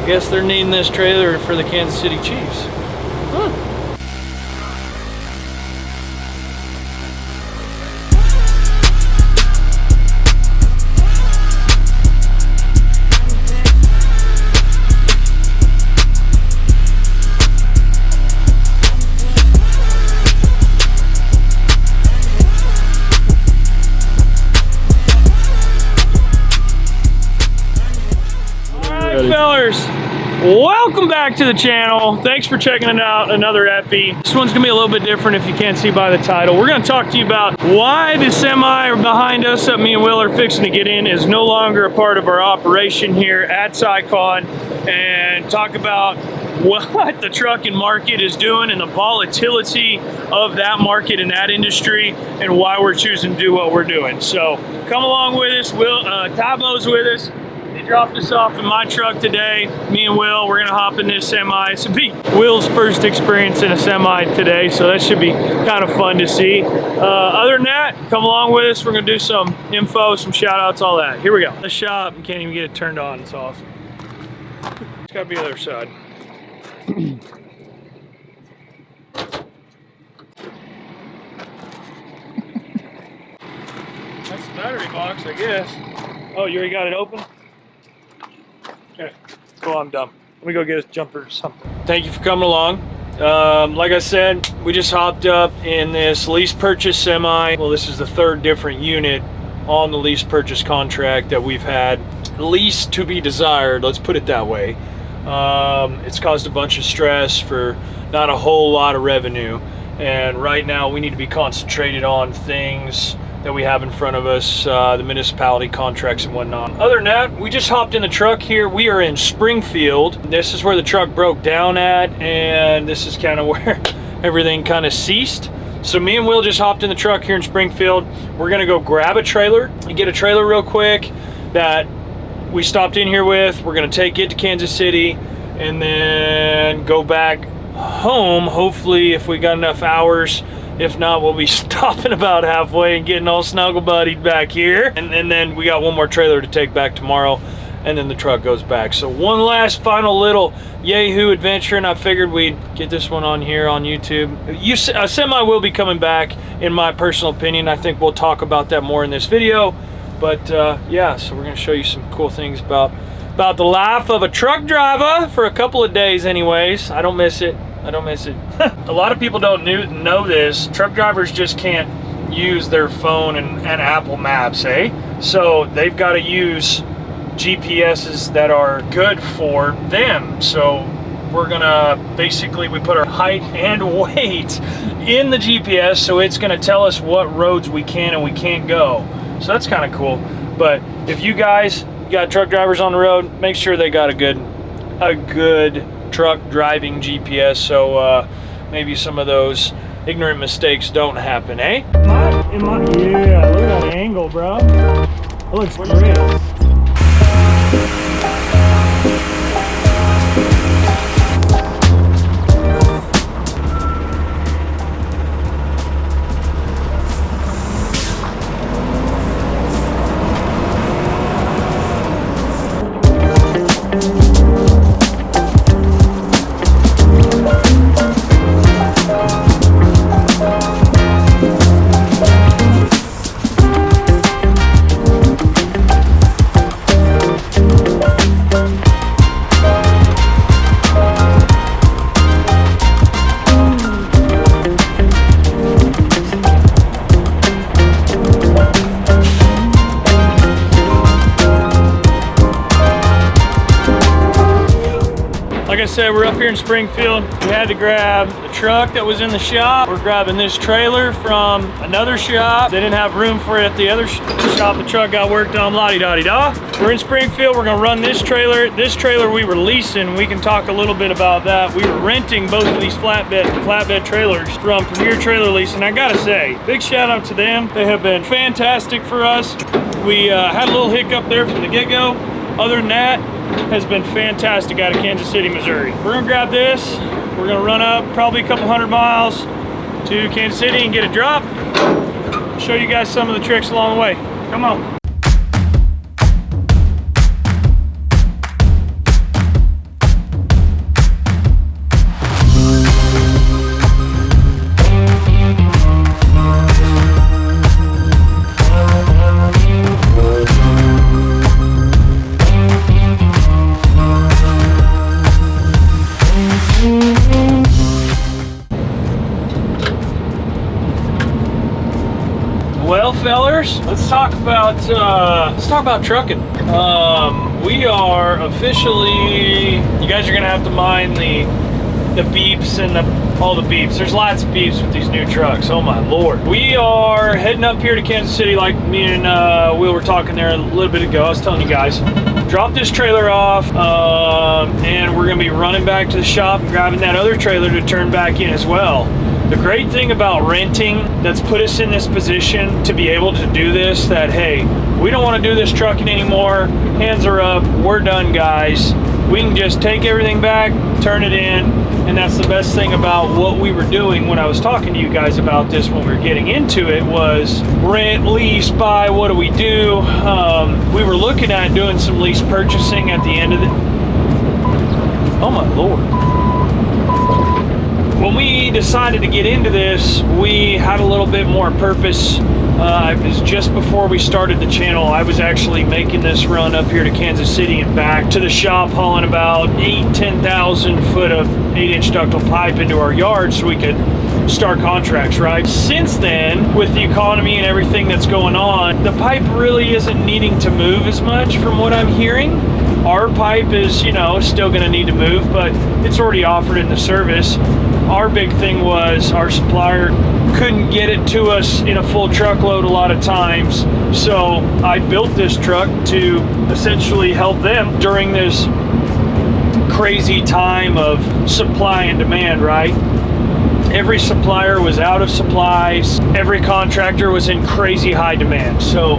I guess they're needing this trailer for the Kansas City Chiefs. Huh. Fellers, welcome back to the channel. Thanks for checking it out. Another epi. This one's gonna be a little bit different if you can't see by the title. We're gonna talk to you about why the semi behind us that me and Will are fixing to get in is no longer a part of our operation here at SciCon, and talk about what the trucking market is doing and the volatility of that market and that industry, and why we're choosing to do what we're doing. So come along with us. Will, Tabo's with us. He dropped us off in my truck today. Me and Will, we're gonna hop in this semi. This will be Will's first experience in a semi today, so that should be kind of fun to see. Other than that, come along with us. We're gonna do some info, some shout outs, all that. Here we go. The shop, you can't even get it turned on. It's awesome. It's gotta be the other side. That's the battery box, I guess. Oh, you already got it open? Okay, cool, I'm done. Let me go get a jumper or something. Thank you for coming along. Like I said, we just hopped up in this lease purchase semi. Well, this is the third different unit on the lease purchase contract that we've had. Lease to be desired, let's put it that way. It's caused a bunch of stress for not a whole lot of revenue. And right now we need to be concentrated on things that we have in front of us, the municipality contracts and whatnot. Other than that, we just hopped in the truck here. We are in Springfield. This is where the truck broke down at, and this is kind of where everything kind of ceased. So me and Will just hopped in the truck here in Springfield. We're gonna go grab a trailer and get a trailer real quick that we stopped in here with. We're gonna take it to Kansas City and then go back home, hopefully, if we got enough hours. If not, we'll be stopping about halfway and getting all snuggle buddied back here. And then we got one more trailer to take back tomorrow, and then the truck goes back. So one last final little yahoo adventure, and I figured we'd get this one on here on YouTube. A semi will be coming back, in my personal opinion. I think we'll talk about that more in this video. But yeah, so we're gonna show you some cool things about the life of a truck driver for a couple of days anyways. I don't miss it. I don't miss it. A lot of people don't know this. Truck drivers just can't use their phone and Apple Maps, eh? So they've got to use GPSs that are good for them. So we're gonna basically, we put our height and weight in the GPS, so it's gonna tell us what roads we can and we can't go. So that's kind of cool. But if you guys got truck drivers on the road, make sure they got a good truck driving GPS, so maybe some of those ignorant mistakes don't happen, eh? Yeah, look at that angle, bro. That looks great. Like I said, we're up here in Springfield. We had to grab the truck that was in the shop. We're grabbing this trailer from another shop. They didn't have room for it at the other shop. The truck got worked on, la-di-da-di-da. We're in Springfield. We're gonna run this trailer. This trailer we were leasing. We can talk a little bit about that. We were renting both of these flatbed trailers from Premier Trailer Leasing. I gotta say, big shout out to them. They have been fantastic for us. We had a little hiccup there from the get-go. Other than that, has been fantastic out of Kansas City, Missouri. We're gonna grab this. We're gonna run up probably a couple 100 miles to Kansas City and get a drop. Show you guys some of the tricks along the way. Come on. let's talk about trucking. We are officially. You guys are gonna have to mind the beeps and all the beeps. There's lots of beeps with these new trucks. Oh my lord. We are heading up here to Kansas City, like me and Will were talking there a little bit ago. I was telling you guys. Drop this trailer off, and we're gonna be running back to the shop and grabbing that other trailer to turn back in as well. The great thing about renting that's put us in this position to be able to do this, that hey, we don't want to do this trucking anymore, hands are up, we're done guys. We can just take everything back, turn it in, and that's the best thing about what we were doing when I was talking to you guys about this when we were getting into it, was rent, lease, buy, what do we do? We were looking at doing some lease purchasing at the end of the... Oh my lord. When we decided to get into this, we had a little bit more purpose. It was just before we started the channel. I was actually making this run up here to Kansas City and back to the shop, hauling about 10,000 foot of 8-inch ductile pipe into our yard so we could start contracts, right? Since then, with the economy and everything that's going on, the pipe really isn't needing to move as much from what I'm hearing. Our pipe is, you know, still gonna need to move, but it's already offered in the service. Our big thing was our supplier couldn't get it to us in a full truckload a lot of times. So I built this truck to essentially help them during this crazy time of supply and demand, right? Every supplier was out of supplies. Every contractor was in crazy high demand. So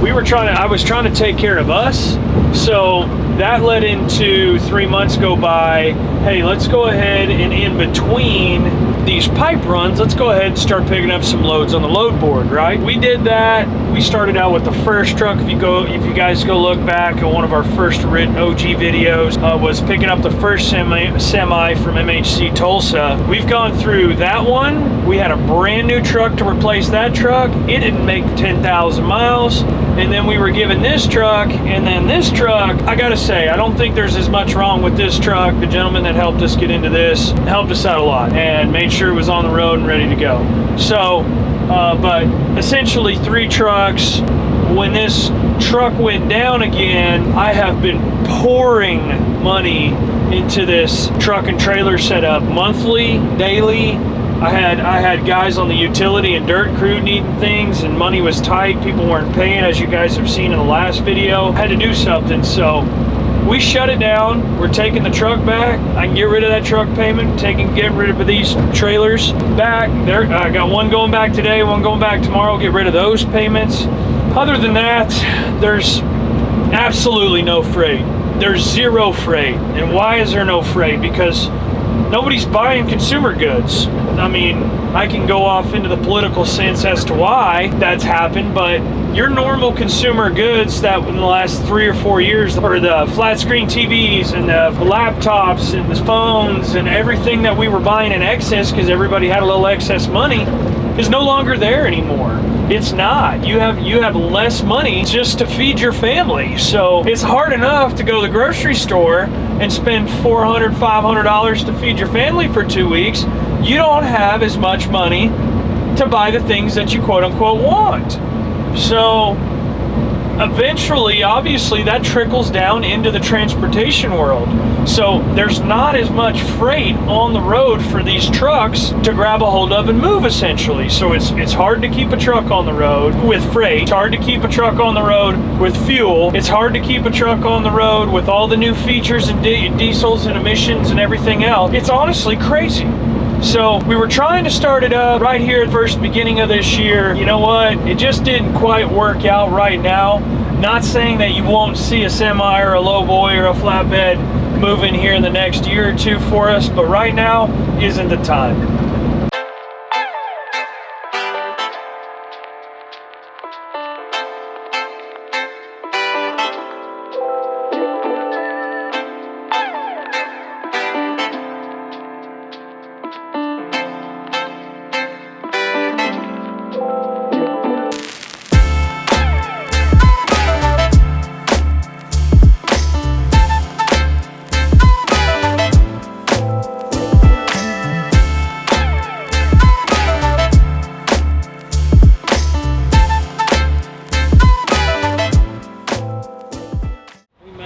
I was trying to take care of us. So that led into 3 months go by. Hey, let's go ahead and in between these pipe runs, let's go ahead and start picking up some loads on the load board, right? We did that. We started out with the first truck. If you guys go look back at one of our first written OG videos, was picking up the first semi from MHC Tulsa. We've gone through that one. We had a brand new truck to replace that truck. It didn't make 10,000 miles. And then we were given this truck, and then this truck. I gotta say, I don't think there's as much wrong with this truck. The gentleman that helped us get into this helped us out a lot and made sure it was on the road and ready to go. So, but essentially 3 trucks. When this truck went down again, I have been pouring money into this truck and trailer setup monthly, daily. I had guys on the utility and dirt crew needing things, and money was tight. People weren't paying, as you guys have seen in the last video. Had to do something, so we shut it down. We're taking the truck back. I can get rid of that truck payment, get rid of these trailers back. I got one going back today, one going back tomorrow. Get rid of those payments. Other than that, there's absolutely no freight. There's zero freight. And why is there no freight? Because nobody's buying consumer goods. I mean, I can go off into the political sense as to why that's happened, but your normal consumer goods that in the last 3 or 4 years are the flat screen TVs and the laptops and the phones and everything that we were buying in excess because everybody had a little excess money is no longer there anymore. It's not. You have less money just to feed your family. So it's hard enough to go to the grocery store and spend $400, $500 to feed your family for 2 weeks. You don't have as much money to buy the things that you quote unquote want. So eventually, obviously, that trickles down into the transportation world. So there's not as much freight on the road for these trucks to grab a hold of and move, essentially. So it's hard to keep a truck on the road with freight. It's hard to keep a truck on the road with fuel. It's hard to keep a truck on the road with all the new features and diesels and emissions and everything else. It's honestly crazy. So we were trying to start it up right here at the first beginning of this year. You know what? It just didn't quite work out right now. Not saying that you won't see a semi or a lowboy or a flatbed moving here in the next year or two for us, but right now isn't the time.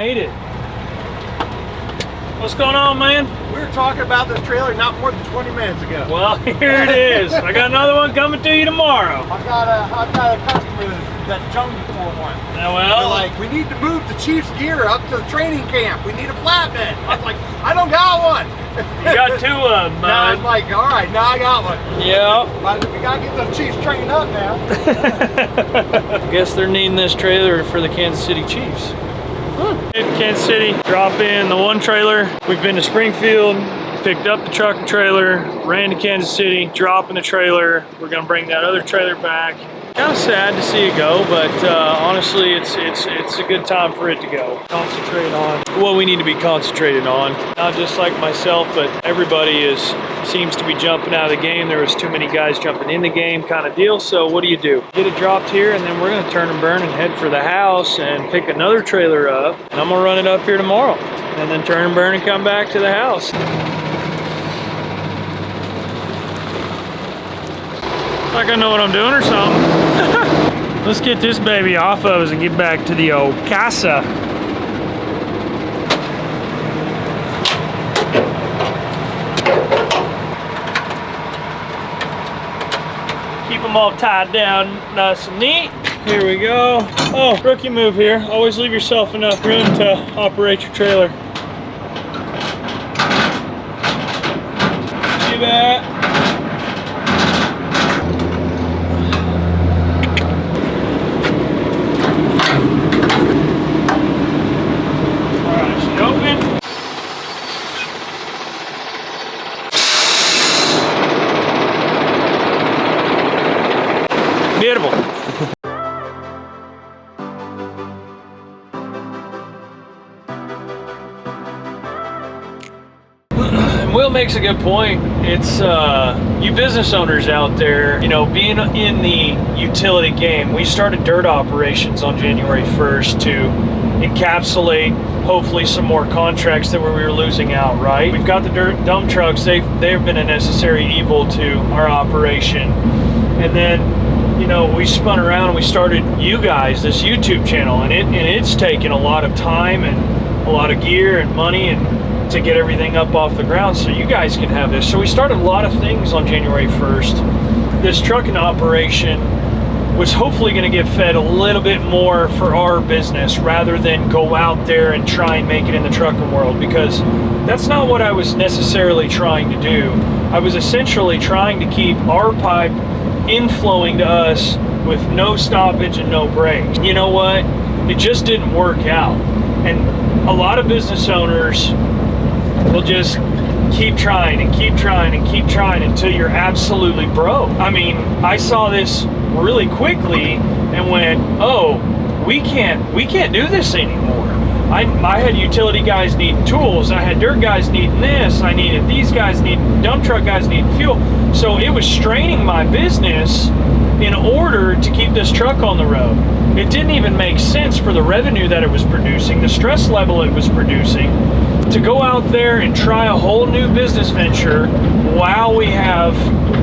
Made it. What's going on, man? We were talking about this trailer not more than 20 minutes ago. Well, here it is. I got another one coming to you tomorrow. I've got a customer that jumped for one. Now, They're well, like, we need to move the Chief's gear up to the training camp. We need a flatbed. I was like, I don't got one. you got two of them, Now I'm like, all right, now I got one. Yeah. But we gotta get those Chiefs trained up now. Guess they're needing this trailer for the Kansas City Chiefs. In Kansas City, drop in the one trailer. We've been to Springfield, picked up the truck and trailer, ran to Kansas City, dropping the trailer. We're gonna bring that other trailer back. Kind of sad to see it go, but honestly, it's a good time for it to go. Concentrate on what we need to be concentrated on. Not just like myself, but everybody seems to be jumping out of the game. There was too many guys jumping in the game kind of deal. So what do? Get it dropped here, and then we're gonna turn and burn and head for the house and pick another trailer up. And I'm gonna run it up here tomorrow, and then turn and burn and come back to the house. Like I know what I'm doing or something. Let's get this baby off of us and get back to the old casa. Keep them all tied down nice and neat. Here we go. Oh, rookie move here. Always leave yourself enough room to operate your trailer. See that? Beautiful. Will makes a good point. It's you business owners out there, you know, being in the utility game. We started dirt operations on January 1st to encapsulate hopefully some more contracts that we were losing out, right? We've got the dirt dump trucks. They've been a necessary evil to our operation. And then, you know, we spun around and we started you guys this YouTube channel, and it's taken a lot of time and a lot of gear and money and to get everything up off the ground so you guys can have this. So we started a lot of things on January 1st. This trucking operation was hopefully going to get fed a little bit more for our business rather than go out there and try and make it in the trucking world, because that's not what I was necessarily trying to do. I was essentially trying to keep our pipe inflowing to us with no stoppage and no breaks. You know what? It just didn't work out. And a lot of business owners will just keep trying and keep trying and keep trying until you're absolutely broke. I mean, I saw this really quickly and went, oh, we can't do this anymore. I had utility guys needing tools, I had dirt guys needing this, I needed these guys needing, dump truck guys needing fuel. So it was straining my business in order to keep this truck on the road. It didn't even make sense for the revenue that it was producing, the stress level it was producing, to go out there and try a whole new business venture while we have,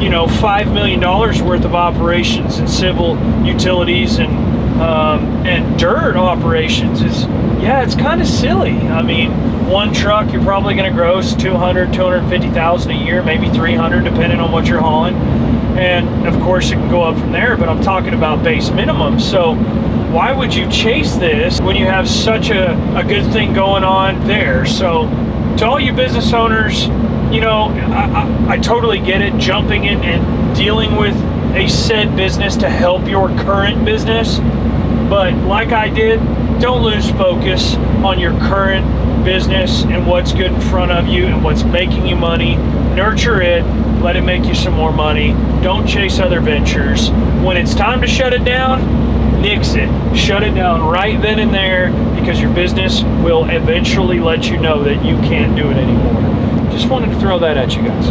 you know, $5 million worth of operations in civil utilities and dirt operations is, yeah, it's kind of silly. I mean, one truck, you're probably going to gross 200, 250,000 a year, maybe 300, depending on what you're hauling. And of course it can go up from there, but I'm talking about base minimum. So why would you chase this when you have such a good thing going on there? So to all you business owners, you know, I totally get it, jumping in and dealing with a said business to help your current business. But like I did, don't lose focus on your current business and what's good in front of you and what's making you money. Nurture it, let it make you some more money. Don't chase other ventures. When it's time to shut it down, nix it. Shut it down right then and there, because your business will eventually let you know that you can't do it anymore. Just wanted to throw that at you guys.